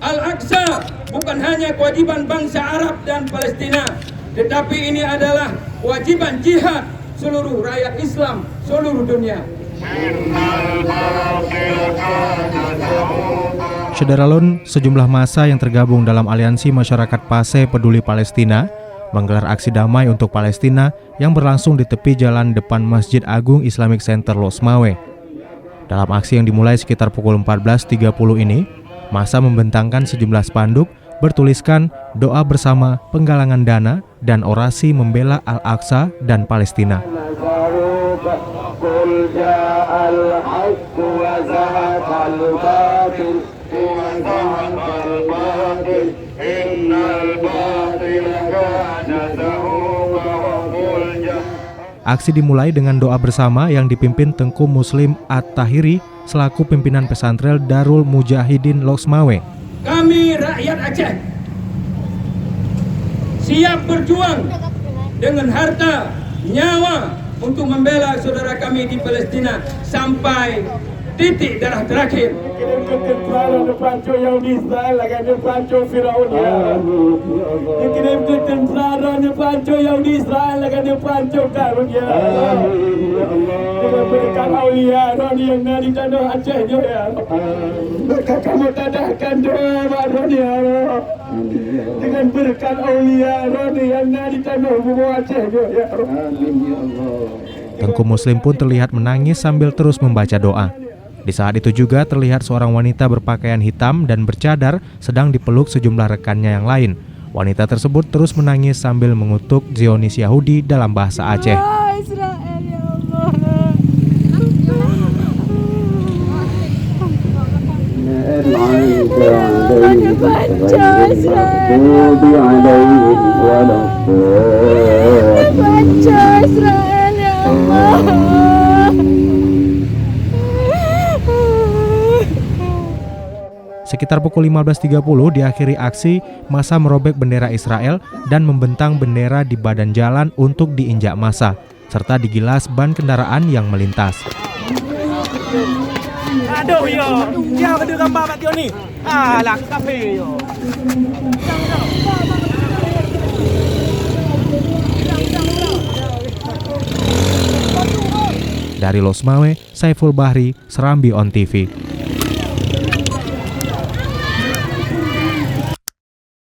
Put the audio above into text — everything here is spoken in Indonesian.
Al-Aqsa bukan hanya kewajiban bangsa Arab dan Palestina, tetapi ini adalah kewajiban jihad seluruh rakyat Islam seluruh dunia. Saudara-lun, sejumlah massa yang tergabung dalam Aliansi Masyarakat Pase Peduli Palestina menggelar aksi damai untuk Palestina yang berlangsung di tepi jalan depan Masjid Agung Islamic Center Losmawe. Dalam aksi yang dimulai sekitar pukul 14.30 ini, massa membentangkan sejumlah spanduk bertuliskan doa bersama, penggalangan dana, dan orasi membela Al-Aqsa dan Palestina. Aksi dimulai dengan doa bersama yang dipimpin Tengku Muslim At-Tahiri selaku pimpinan pesantren Darul Mujahidin Losmawe. Kami rakyat Aceh siap berjuang dengan harta, nyawa untuk membela saudara kami di Palestina sampai titik darah terakhir. Dikirim ke Israel agar dipancung Firaun ya. Dikirim ke tentara dipancung Israel agar dipancung Karun ya. Dengan berkat aulia Roni yang dari tanah Aceh ya. Berkat kamu tadahkan doa Roni ya. Dengan berkat aulia Roni yang dari tanah Bumi Aceh ya. Tengku Muslim pun terlihat menangis sambil terus membaca doa. Di saat itu juga terlihat seorang wanita berpakaian hitam dan bercadar sedang dipeluk sejumlah rekannya yang lain. Wanita tersebut terus menangis sambil mengutuk Zionis Yahudi dalam bahasa Aceh. Israel ya Allah. Sekitar pukul 15.30 diakhiri aksi, massa merobek bendera Israel dan membentang bendera di badan jalan untuk diinjak massa, serta digilas ban kendaraan yang melintas. Aduh yo, dia ada gambar Pak Tio ni. Alah, kafe yo. Dari Losmawe, Saiful Bahri, Serambi On TV.